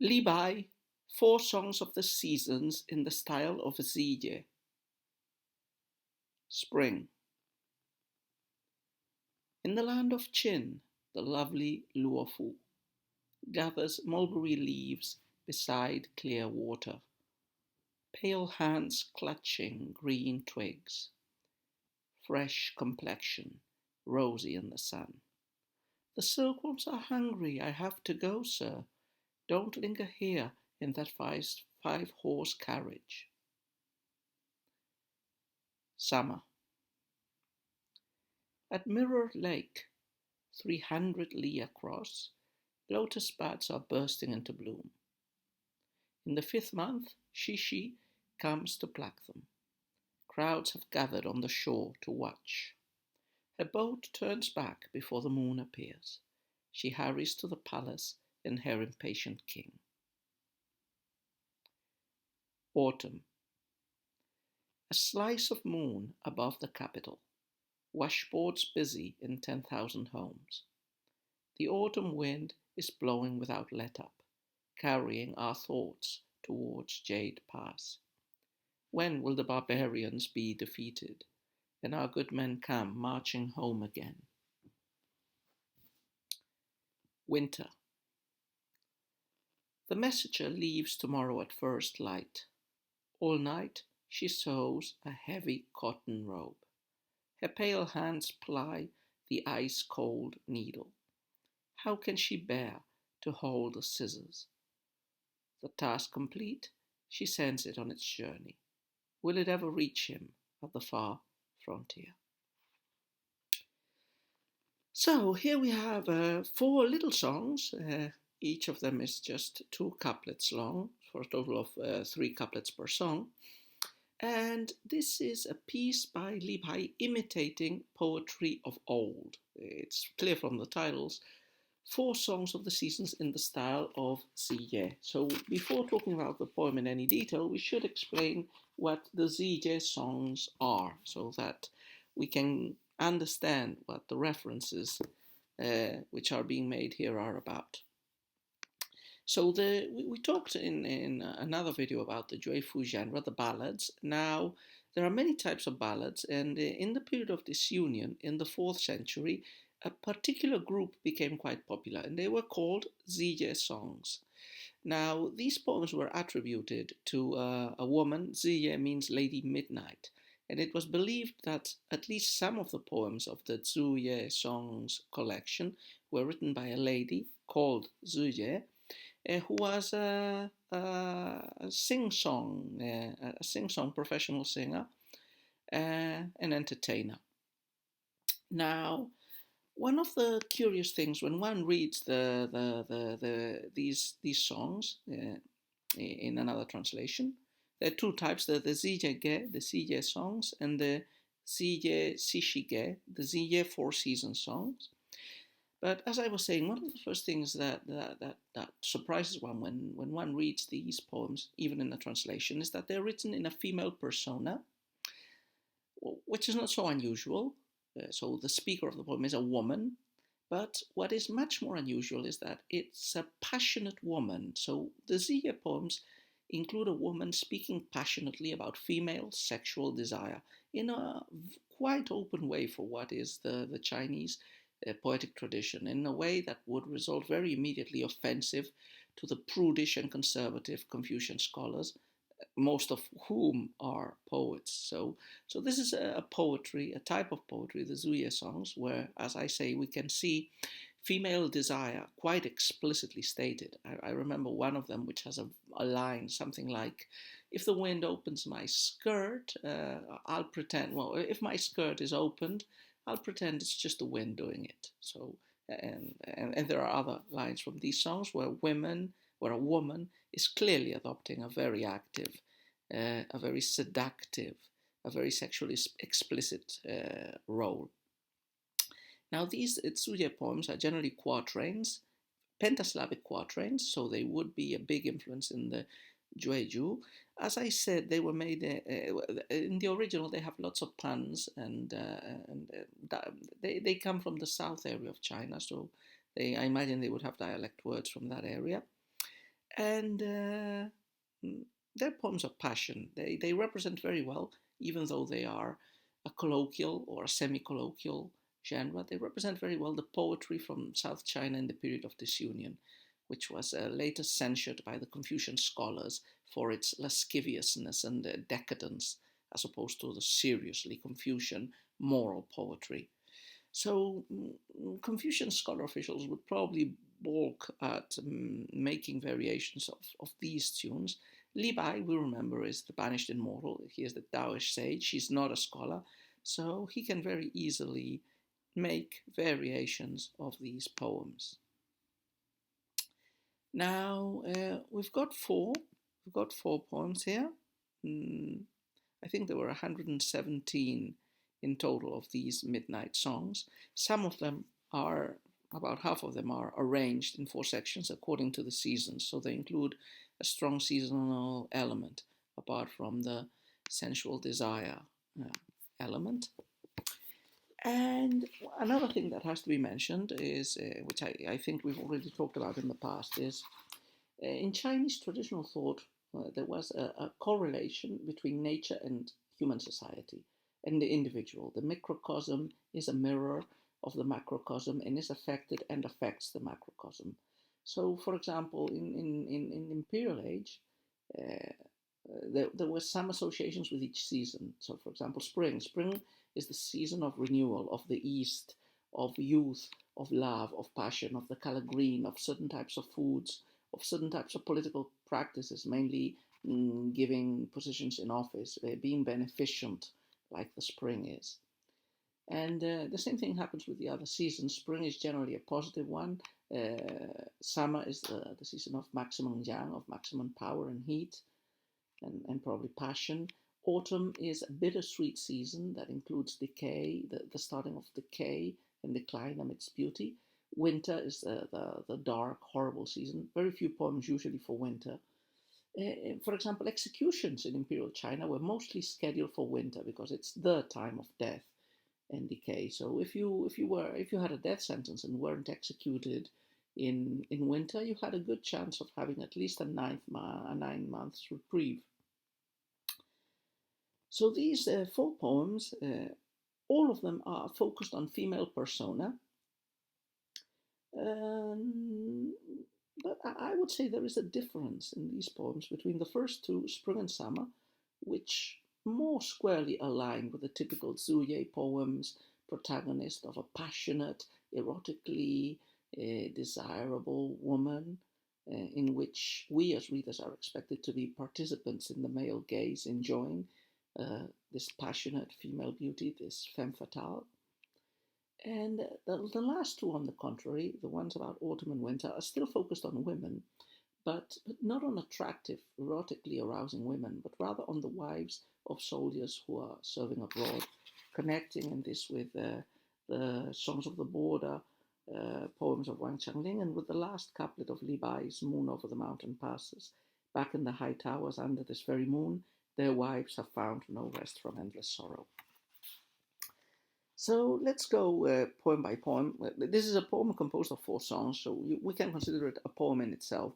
Li Bai, four songs of the seasons in the style of Ziye. Spring. In the land of Qin, the lovely Luofu gathers mulberry leaves beside clear water, pale hands clutching green twigs, fresh complexion, rosy in the sun. The silkworms are hungry. I have to go, sir. Don't linger here in that five-horse carriage. Summer. At Mirror Lake, 300 li across, lotus buds are bursting into bloom. In the 5th month, Shishi comes to pluck them. Crowds have gathered on the shore to watch. Her boat turns back before the moon appears. She hurries to the palace and her impatient king. Autumn. A slice of moon above the capital. Washboards busy in 10,000 homes. The autumn wind is blowing without let-up, carrying our thoughts towards Jade Pass. When will the barbarians be defeated, and our good men come marching home again? Winter. The messenger leaves tomorrow at first light. All night she sews a heavy cotton robe. Her pale hands ply the ice-cold needle. How can she bear to hold the scissors? The task complete, she sends it on its journey. Will it ever reach him at the far frontier? So here we have 4 little songs. Each of them is just 2 couplets long, for a total of 3 couplets per song. And this is a piece by Li Bai imitating poetry of old. It's clear from the titles. 4 songs of the seasons in the style of Ziye. So before talking about the poem in any detail, we should explain what the Ziye songs are, so that we can understand what the references which are being made here are about. So we talked in another video about the Juefu genre, the ballads. Now, there are many types of ballads, and in the period of disunion, in the 4th century, a particular group became quite popular, and they were called Ziye songs. Now, these poems were attributed to a woman. Ziye means Lady Midnight, and it was believed that at least some of the poems of the Zuye songs collection were written by a lady called Zuye, who was a sing-song professional singer, an entertainer. Now, one of the curious things when one reads these songs in another translation, there are 2 types: the Zijege, the Ziye songs, and the Ziye Sishige, the Ziye 4 season songs. But as I was saying, one of the first things that surprises one when one reads these poems, even in the translation, is that they're written in a female persona, which is not so unusual. So the speaker of the poem is a woman, but what is much more unusual is that it's a passionate woman. So the Ziya poems include a woman speaking passionately about female sexual desire in a quite open way for what is the Chinese poetic tradition, in a way that would result very immediately offensive to the prudish and conservative Confucian scholars, most of whom are poets. So this is a poetry, a type of poetry, the Zuye songs, where, as I say, we can see female desire quite explicitly stated. I remember one of them which has a line, something like, if the wind opens my skirt, I'll pretend, well, if my skirt is opened, I'll pretend it's just the wind doing it. So, and there are other lines from these songs where a woman is clearly adopting a very active, a very seductive, a very sexually explicit role. Now, these Tsuye poems are generally quatrains, pentasyllabic quatrains, so they would be a big influence in the Jueju. As I said, they were made in the original. They have lots of puns, and they come from the south area of China. So I imagine they would have dialect words from that area. And they're poems of passion. They represent very well, even though they are a colloquial or a semi-colloquial genre, they represent very well the poetry from South China in the period of disunion, which was later censured by the Confucian scholars for its lasciviousness and decadence, as opposed to the seriously Confucian moral poetry. So Confucian scholar officials would probably balk at making variations of these tunes. Li Bai, we remember, is the banished immortal. He is the Taoist sage. He's not a scholar, so he can very easily make variations of these poems. Now we've got four. We've got four poems here. I think there were 117 in total of these midnight songs. Some of them are, about half of them are arranged in four sections according to the seasons. So they include a strong seasonal element apart from the sensual desire element. And another thing that has to be mentioned is, which I think we've already talked about in the past, is in Chinese traditional thought, there was a correlation between nature and human society and the individual. The microcosm is a mirror of the macrocosm and is affected and affects the macrocosm. So, for example, in Imperial Age, uh, there were some associations with each season. So, for example, spring. Spring is the season of renewal, of the east, of youth, of love, of passion, of the color green, of certain types of foods, of certain types of political practices, mainly giving positions in office, being beneficent, like the spring is. And the same thing happens with the other seasons. Spring is generally a positive one. Summer is the season of maximum yang, of maximum power and heat, and probably passion. Autumn is a bittersweet season that includes decay, the starting of decay and decline amidst beauty. Winter is the dark, horrible season. Very few poems usually for winter. For example, executions in Imperial China were mostly scheduled for winter because it's the time of death and decay. So if you had a death sentence and weren't executed in winter, you had a good chance of having at least a 9 months reprieve. So these four poems, all of them are focused on female persona. Um, but I would say there is a difference in these poems between the first two, Spring and Summer, which more squarely align with the typical Zhuye poems, protagonist of a passionate, erotically desirable woman, in which we as readers are expected to be participants in the male gaze, enjoying this passionate female beauty, this femme fatale. And the last two, on the contrary, the ones about autumn and winter, are still focused on women, but not on attractive, erotically arousing women, but rather on the wives of soldiers who are serving abroad, connecting in this with the Songs of the Border, poems of Wang Changling, and with the last couplet of Li Bai's Moon over the Mountain Passes. Back in the high towers under this very moon, their wives have found no rest from endless sorrow. So let's go poem by poem. This is a poem composed of four songs, so we can consider it a poem in itself,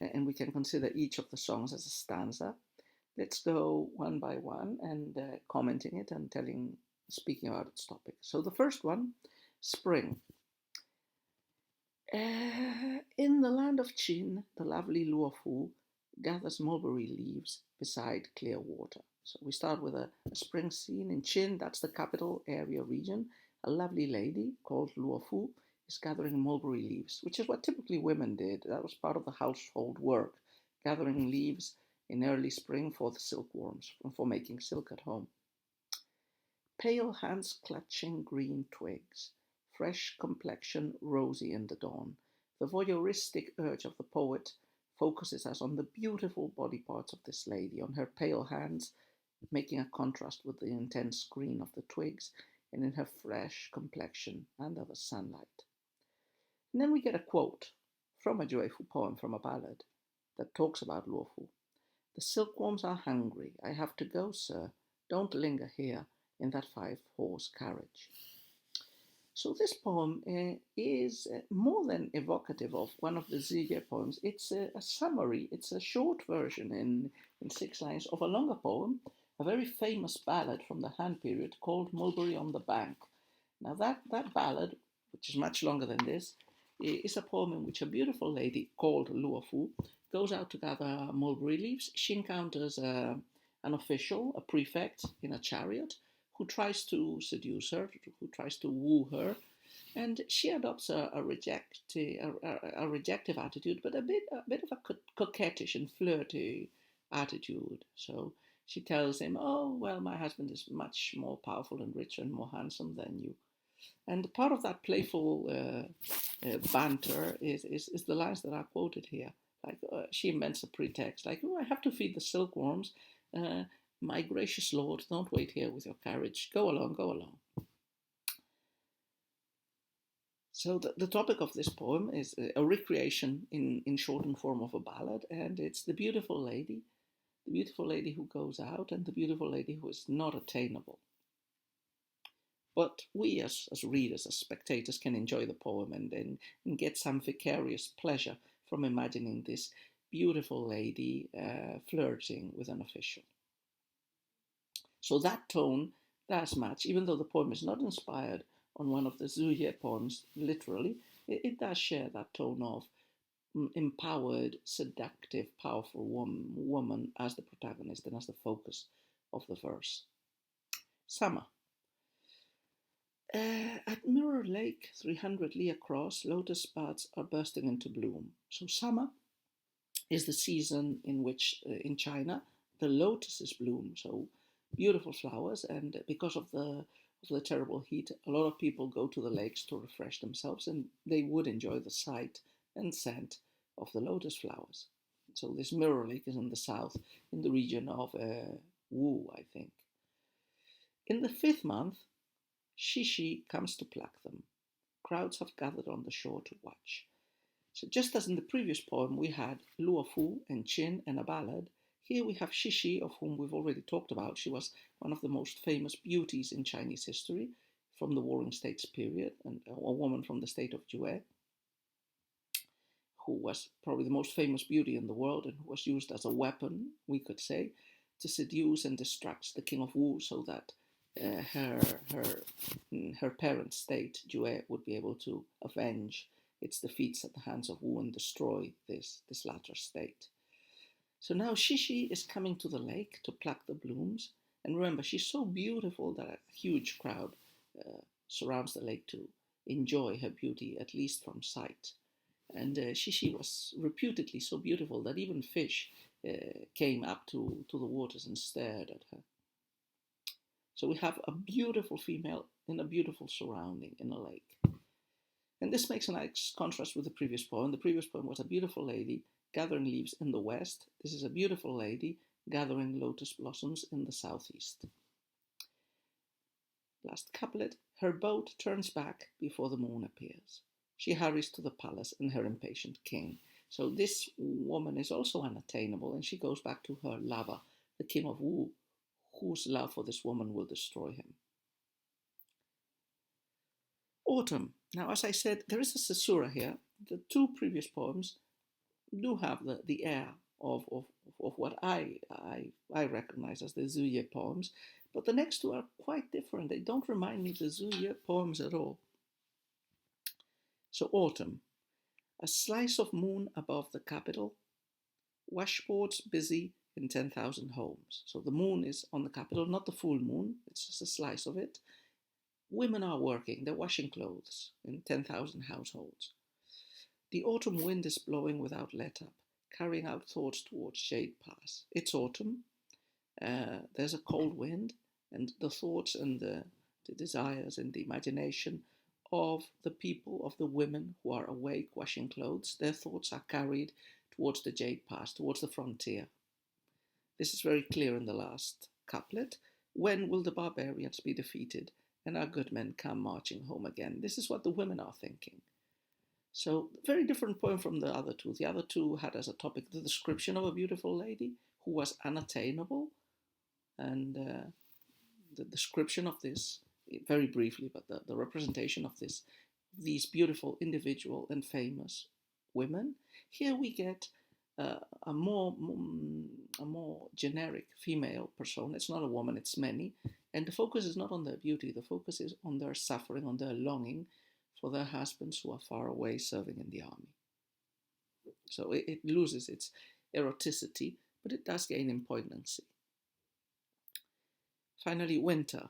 and we can consider each of the songs as a stanza. Let's go one by one and commenting it and speaking about its topic. So the first one, Spring. In the land of Qin, the lovely Luofu gathers mulberry leaves beside clear water. So we start with a spring scene in Qin, that's the capital area region. A lovely lady called Luofu is gathering mulberry leaves, which is what typically women did. That was part of the household work, gathering leaves in early spring for the silkworms, for making silk at home. Pale hands clutching green twigs, fresh complexion rosy in the dawn. The voyeuristic urge of the poet focuses us on the beautiful body parts of this lady, on her pale hands, making a contrast with the intense green of the twigs, and in her fresh complexion under the sunlight. And then we get a quote from a joyful poem, from a ballad, that talks about Luofu. The silkworms are hungry. I have to go, sir. Don't linger here in that 5-horse carriage. So this poem is more than evocative of one of the Ziyeh poems. It's a summary, it's a short version in 6 lines of a longer poem, a very famous ballad from the Han period called Mulberry on the Bank. Now that ballad, which is much longer than this, is a poem in which a beautiful lady called Luofu goes out to gather mulberry leaves. She encounters an official, a prefect in a chariot, who tries to seduce her, who tries to woo her, and she adopts a rejective attitude, but a bit of a coquettish and flirty attitude. So she tells him, "Oh well, my husband is much more powerful and richer and more handsome than you." And part of that playful banter is the lines that are quoted here. Like she invents a pretext, like, "Oh, I have to feed the silkworms. Uh, my gracious lord, don't wait here with your carriage. Go along, go along." So the topic of this poem is a recreation in shortened form of a ballad, and it's the beautiful lady who goes out, and the beautiful lady who is not attainable. But we, as readers, as spectators, can enjoy the poem and get some vicarious pleasure from imagining this beautiful lady flirting with an official. So that tone does match, even though the poem is not inspired on one of the Zuyeh poems literally, it does share that tone of empowered, seductive, powerful woman as the protagonist and as the focus of the verse. Summer. At Mirror Lake, 300 li across, lotus buds are bursting into bloom. So summer is the season in which, in China, the lotuses bloom. So beautiful flowers, and because of the terrible heat, a lot of people go to the lakes to refresh themselves, and they would enjoy the sight and scent of the lotus flowers. So this Mirror Lake is in the south, in the region of Wu, I think. In the 5th month, Shishi comes to pluck them. Crowds have gathered on the shore to watch. So just as in the previous poem we had Luofu and Qin and a ballad, here we have Shishi, of whom we've already talked about. She was one of the most famous beauties in Chinese history from the Warring States period, and a woman from the state of Jue, who was probably the most famous beauty in the world and who was used as a weapon, we could say, to seduce and distract the king of Wu so that her her parent state, Jue, would be able to avenge its defeats at the hands of Wu and destroy this latter state. So now Shishi is coming to the lake to pluck the blooms, and remember, she's so beautiful that a huge crowd surrounds the lake to enjoy her beauty, at least from sight. And Shishi was reputedly so beautiful that even fish came up to the waters and stared at her. So we have a beautiful female in a beautiful surrounding in a lake. And this makes a nice contrast with the previous poem. The previous poem was a beautiful lady gathering leaves in the west. This is a beautiful lady gathering lotus blossoms in the southeast. Last couplet. Her boat turns back before the moon appears. She hurries to the palace and her impatient king. So this woman is also unattainable, and she goes back to her lover, the king of Wu, whose love for this woman will destroy him. Autumn. Now, as I said, there is a caesura here. The two previous poems do have the air of what I recognize as the Zuyeh poems, but the next two are quite different. They don't remind me of the Zuyeh poems at all. So, autumn. A slice of moon above the capital, washboards busy in 10,000 homes. So the moon is on the capital, not the full moon, it's just a slice of it. Women are working, they're washing clothes in 10,000 households. The autumn wind is blowing without let up, carrying out thoughts towards Jade Pass. It's autumn, there's a cold wind, and the thoughts and the desires and the imagination of the people, of the women who are awake washing clothes, their thoughts are carried towards the Jade Pass, towards the frontier. This is very clear in the last couplet. When will the barbarians be defeated and our good men come marching home again? This is what the women are thinking. So, very different poem from the other two. The other two had as a topic the description of a beautiful lady who was unattainable, and the description of this very briefly, but the representation of these beautiful individual and famous women. Here we get a more generic female persona. It's not a woman, it's many, and the focus is not on their beauty. The focus is on their suffering, on their longing for their husbands who are far away serving in the army. So it loses its eroticity, but it does gain in poignancy. Finally, winter.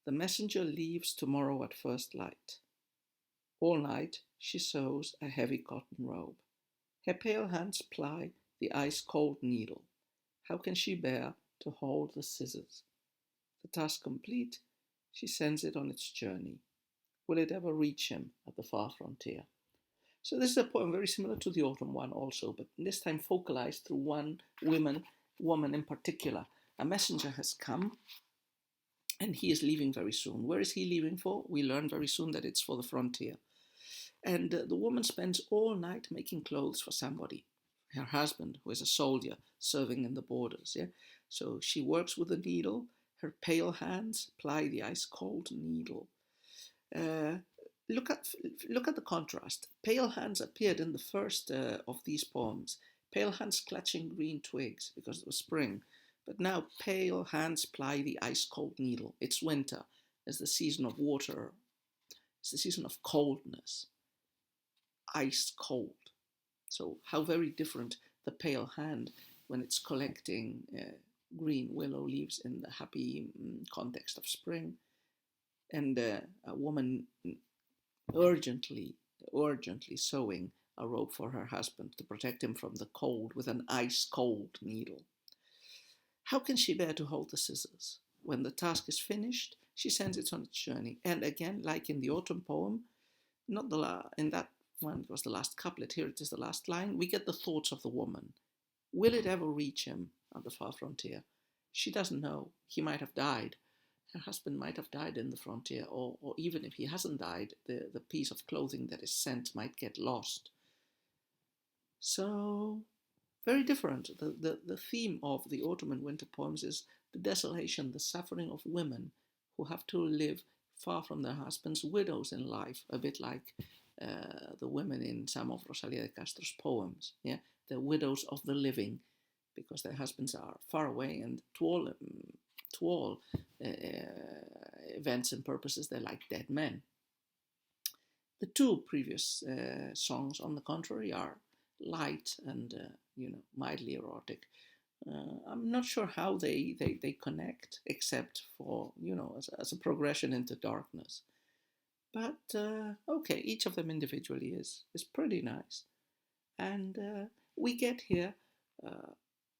The messenger leaves tomorrow at first light. All night she sews a heavy cotton robe. Her pale hands ply the ice-cold needle. How can she bear to hold the scissors? The task complete, she sends it on its journey. Will it ever reach him at the far frontier? So this is a poem very similar to the autumn one also, but this time focalized through one woman in particular. A messenger has come and he is leaving very soon. Where is he leaving for? We learn very soon that it's for the frontier. And the woman spends all night making clothes for somebody, her husband, who is a soldier serving in the borders. Yeah, so she works with a needle. Her pale hands ply the ice-cold needle. Uh, look at the contrast. Pale hands appeared in the first of these poems. Pale hands clutching green twigs because it was spring. But now pale hands ply the ice-cold needle. It's winter. It's the season of water. It's the season of coldness. Ice cold. So how very different the pale hand when it's collecting green willow leaves in the happy context of spring, and a woman urgently sewing a robe for her husband to protect him from the cold with an ice cold needle. How can she bear to hold the scissors? When the task is finished, she sends it on its journey. And again, like in the autumn poem, not in that one, it was the last couplet, here it is the last line, we get the thoughts of the woman. Will it ever reach him at the far frontier? She doesn't know. He might have died. Her husband might have died in the frontier, or even if he hasn't died, the piece of clothing that is sent might get lost. So, very different. The theme of the autumn and winter poems is the desolation, the suffering of women who have to live far from their husbands, widows in life, a bit like the women in some of Rosalia de Castro's poems. Yeah, the widows of the living, because their husbands are far away, and to all events and purposes, they're like dead men. The two previous songs, on the contrary, are light and mildly erotic. I'm not sure how they connect, except for as a progression into darkness. But okay, each of them individually is pretty nice, and we get here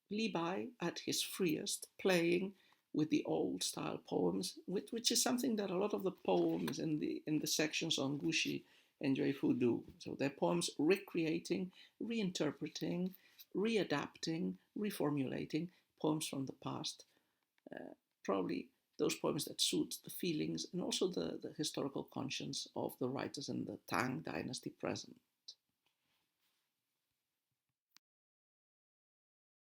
Levi at his freest, playing with the old style poems, which is something that a lot of the poems in the sections on Gushi and Joyfu do. So they're poems recreating, reinterpreting, readapting, reformulating poems from the past. Probably those poems that suit the feelings and also the historical conscience of the writers in the Tang dynasty present.